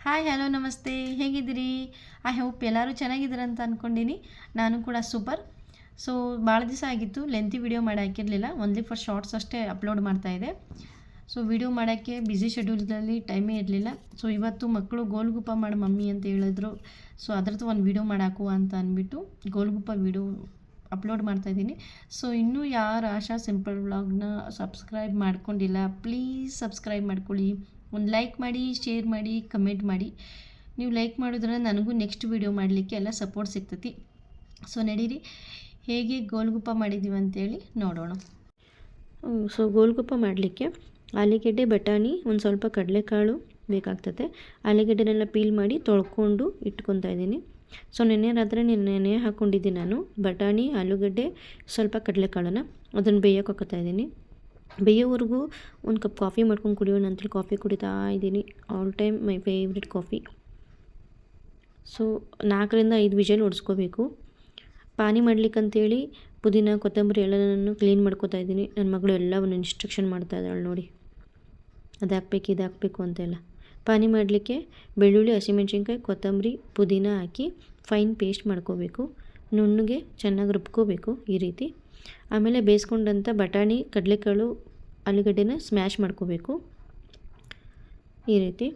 Hi hello ನಮಸ್ತೆ, ಹೇಗಿದ್ದೀರಿ? I hope ಎಲ್ಲರೂ ಚೆನ್ನಾಗಿದ್ದೀರ ಅಂತ ಅಂದ್ಕೊಂಡೀನಿ. ನಾನು ಕೂಡ ಸೂಪರ್. ಸೊ ಭಾಳ ದಿವಸ ಆಗಿತ್ತು ಲೆಂತಿ ವಿಡಿಯೋ ಮಾಡಿ ಹಾಕಿರಲಿಲ್ಲ, ಓನ್ಲಿ ಫಾರ್ ಶಾರ್ಟ್ಸ್ ಅಷ್ಟೇ ಅಪ್ಲೋಡ್ ಮಾಡ್ತಾಯಿದ್ದೆ. ಸೊ ವಿಡಿಯೋ ಮಾಡೋಕ್ಕೆ ಬ್ಯುಸಿ ಶೆಡ್ಯೂಲ್ದಲ್ಲಿ ಟೈಮೇ ಇರಲಿಲ್ಲ. ಸೊ ಇವತ್ತು ಮಕ್ಕಳು ಗೋಲ್ಗುಪ್ಪ ಮಾಡಿ ಮಮ್ಮಿ ಅಂತ ಹೇಳಿದ್ರು. ಸೊ ಅದ್ರದ್ದು ಒಂದು ವಿಡಿಯೋ ಮಾಡಾಕು ಅಂತ ಅಂದ್ಬಿಟ್ಟು ಗೋಲ್ಗುಪ್ಪ ವಿಡಿಯೋ ಅಪ್ಲೋಡ್ ಮಾಡ್ತಾಯಿದ್ದೀನಿ. ಸೊ ಇನ್ನೂ ಯಾರು ಆಶಾ ಸಿಂಪಲ್ ವ್ಲಾಗ್ನ ಸಬ್ಸ್ಕ್ರೈಬ್ ಮಾಡ್ಕೊಂಡಿಲ್ಲ, ಪ್ಲೀಸ್ ಸಬ್ಸ್ಕ್ರೈಬ್ ಮಾಡ್ಕೊಳ್ಳಿ. ಒಂದು ಲೈಕ್ ಮಾಡಿ, ಶೇರ್ ಮಾಡಿ, ಕಮೆಂಟ್ ಮಾಡಿ. ನೀವು ಲೈಕ್ ಮಾಡಿದ್ರೆ ನನಗೂ ನೆಕ್ಸ್ಟ್ ವೀಡಿಯೋ ಮಾಡಲಿಕ್ಕೆ ಎಲ್ಲ ಸಪೋರ್ಟ್ ಸಿಗ್ತೈತಿ. ಸೊ ನಡೀರಿ ಹೇಗೆ ಗೋಲ್ಗುಪ್ಪ ಮಾಡಿದ್ದೀವಿ ಅಂತೇಳಿ ನೋಡೋಣ. ಸೊ ಗೋಲ್ಗುಪ್ಪ ಮಾಡಲಿಕ್ಕೆ ಆಲೂಗೆಡ್ಡೆ, ಬಟಾಣಿ, ಒಂದು ಸ್ವಲ್ಪ ಕಡಲೆಕಾಳು ಬೇಕಾಗ್ತದೆ. ಆಲೂಗೆಡ್ಡೆನೆಲ್ಲ ಪೀಲ್ ಮಾಡಿ ತೊಳ್ಕೊಂಡು ಇಟ್ಕೊತಾ ಇದ್ದೀನಿ. ಸೊ ನೆನ್ನೆ ರಾತ್ರಿ ನೆನೆ ಹಾಕ್ಕೊಂಡಿದ್ದೀನಿ ನಾನು. ಬಟಾಣಿ, ಆಲೂಗಡ್ಡೆ, ಸ್ವಲ್ಪ ಕಡಲೆಕಾಳನ್ನು ಅದನ್ನು ಬೇಯೋಕೆ ಹಾಕ್ತಾ ಇದ್ದೀನಿ. ಬೇಯೋವರೆಗೂ ಒಂದು ಕಪ್ ಕಾಫಿ ಮಾಡ್ಕೊಂಡು ಕುಡಿಯೋಣ ಅಂತೇಳಿ ಕಾಫಿ ಕುಡಿತಾ ಇದ್ದೀನಿ. All time my favourite coffee. So 4-5 whistle ಹೊಡ್ಸ್ಕೋಬೇಕು. ಪಾನಿ ಮಾಡ್ಲಿಕ್ಕಂತೇಳಿ ಪುದೀನ, ಕೊತ್ತಂಬರಿ ಎಲ್ಲನೂ ಕ್ಲೀನ್ ಮಾಡ್ಕೋತಾ ಇದ್ದೀನಿ. ನನ್ನ ಮಗಳು ಎಲ್ಲ ಒಂದು ಇನ್ಸ್ಟ್ರಕ್ಷನ್ ಮಾಡ್ತಾ ಇದ್ದಾಳೆ ನೋಡಿ, ಅದು ಹಾಕ್ಬೇಕು ಇದು ಹಾಕಬೇಕು ಅಂತೆಲ್ಲ. ಪಾನಿ ಮಾಡಲಿಕ್ಕೆ ಬೆಳ್ಳುಳ್ಳಿ, ಹಸಿಮೆಣ್ಸಿನ್ಕಾಯಿ, ಕೊತ್ತಂಬರಿ, ಪುದೀನ ಹಾಕಿ ಫೈನ್ ಪೇಸ್ಟ್ ಮಾಡ್ಕೋಬೇಕು. ನುಣ್ಣಗೆ ಚೆನ್ನಾಗಿ ರುಬ್ಕೋಬೇಕು ಈ ರೀತಿ. ಆಮೇಲೆ ಬೇಯಿಸ್ಕೊಂಡಂಥ ಬಟಾಣಿ, ಕಡಲೆಕಾಳು, ಆಲೂಗಡ್ಡೆನ ಸ್ಮ್ಯಾಶ್ ಮಾಡ್ಕೋಬೇಕು ಈ ರೀತಿ.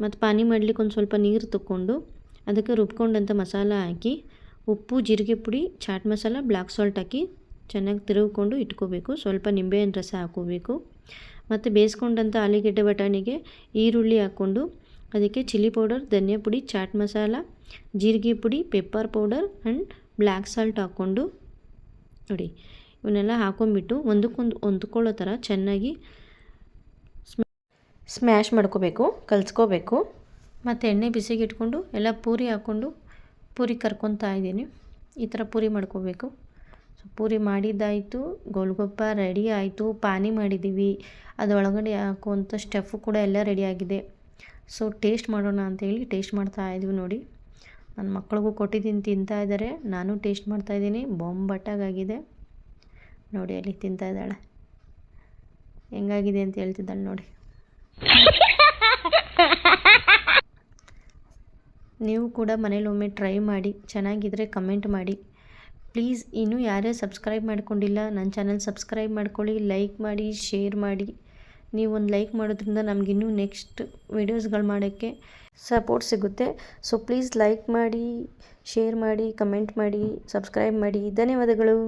ಮತ್ತು ಪಾನಿ ಮಾಡಲಿಕ್ಕೆ ಒಂದು ಸ್ವಲ್ಪ ನೀರು ತಗೊಂಡು ಅದಕ್ಕೆ ರುಬ್ಕೊಂಡಂಥ ಮಸಾಲ ಹಾಕಿ, ಉಪ್ಪು, ಜೀರಿಗೆ ಪುಡಿ, ಚಾಟ್ ಮಸಾಲ, ಬ್ಲ್ಯಾಕ್ ಸಾಲ್ಟ್ ಹಾಕಿ ಚೆನ್ನಾಗಿ ತಿರುಗಿಕೊಂಡು ಇಟ್ಕೋಬೇಕು. ಸ್ವಲ್ಪ ನಿಂಬೆಹಣ್ಣು ರಸ ಹಾಕ್ಕೋಬೇಕು. ಮತ್ತು ಬೇಯಿಸ್ಕೊಂಡಂಥ ಆಲೂಗೆಡ್ಡೆ, ಬಟಾಣಿಗೆ ಈರುಳ್ಳಿ ಹಾಕ್ಕೊಂಡು ಅದಕ್ಕೆ ಚಿಲ್ಲಿ ಪೌಡರ್, ಧನಿಯಾ ಪುಡಿ, ಚಾಟ್ ಮಸಾಲ, ಜೀರಿಗೆ ಪುಡಿ, pepper powder and black salt ಹಾಕ್ಕೊಂಡು ನೋಡಿ ಇವನ್ನೆಲ್ಲ ಹಾಕೊಂಡ್ಬಿಟ್ಟು ಒಂದಕ್ಕೊಂದು ಹೊಂದ್ಕೊಳ್ಳೋ ಥರ ಚೆನ್ನಾಗಿ ಸ್ಮ್ಯಾಶ್ ಮಾಡ್ಕೋಬೇಕು, ಕಲಿಸ್ಕೋಬೇಕು. ಮತ್ತು ಎಣ್ಣೆ ಬಿಸಿಗೆ ಇಟ್ಕೊಂಡು ಎಲ್ಲ ಪೂರಿ ಹಾಕ್ಕೊಂಡು ಪೂರಿ ಕರ್ಕೊತಾ ಇದ್ದೀನಿ. ಈ ಥರ ಪೂರಿ ಮಾಡ್ಕೋಬೇಕು. ಸೊ ಪೂರಿ ಮಾಡಿದ್ದಾಯಿತು, ಗೋಲ್ಗುಪ್ಪ ರೆಡಿ ಆಯಿತು. ಪಾನಿ ಮಾಡಿದ್ದೀವಿ, ಅದರೊಳಗಡೆ ಹಾಕುವಂಥ ಸ್ಟಫು ಕೂಡ ಎಲ್ಲ ರೆಡಿಯಾಗಿದೆ. ಸೊ ಟೇಸ್ಟ್ ಮಾಡೋಣ ಅಂತೇಳಿ ಟೇಸ್ಟ್ ಮಾಡ್ತಾ ಇದ್ವಿ ನೋಡಿ. ನನ್ನ ಮಕ್ಳಿಗೂ ಕೊಟ್ಟಿದ್ದೀನಿ, ತಿಂತಾ ಇದ್ದಾರೆ. ನಾನು ಟೇಸ್ಟ್ ಮಾಡ್ತಾಯಿದ್ದೀನಿ. ಬೊಂಬಟ್ಟಾಗಿದೆ ನೋಡಿ, ಅಲ್ಲಿ ತಿಂತಾ ಇದ್ದಾಳೆ. ಹೆಂಗಾಗಿದೆ ಅಂತ ಹೇಳ್ತಿದ್ದಾಳೆ ನೋಡಿ. ನೀವು ಕೂಡ ಮನೇಲಿ ಒಮ್ಮೆ ಟ್ರೈ ಮಾಡಿ, ಚೆನ್ನಾಗಿದ್ದರೆ ಕಮೆಂಟ್ ಮಾಡಿ ಪ್ಲೀಸ್. ಇನ್ನೂ ಯಾರ್ಯಾರು ಸಬ್ಸ್ಕ್ರೈಬ್ ಮಾಡ್ಕೊಂಡಿಲ್ಲ ನನ್ನ ಚಾನಲ್ ಸಬ್ಸ್ಕ್ರೈಬ್ ಮಾಡ್ಕೊಳ್ಳಿ, ಲೈಕ್ ಮಾಡಿ, ಶೇರ್ ಮಾಡಿ. ನೀವು ಒಂದು ಲೈಕ್ ಮಾಡೋದ್ರಿಂದ ನಮಗಿನ್ನೂ ನೆಕ್ಸ್ಟ್ ವೀಡಿಯೋಸ್ಗಳು ಮಾಡೋಕ್ಕೆ ಸಪೋರ್ಟ್ ಸಿಗುತ್ತೆ. ಸೊ ಪ್ಲೀಸ್ ಲೈಕ್ ಮಾಡಿ, ಶೇರ್ ಮಾಡಿ, ಕಮೆಂಟ್ ಮಾಡಿ, ಸಬ್ಸ್ಕ್ರೈಬ್ ಮಾಡಿ. ಧನ್ಯವಾದಗಳು.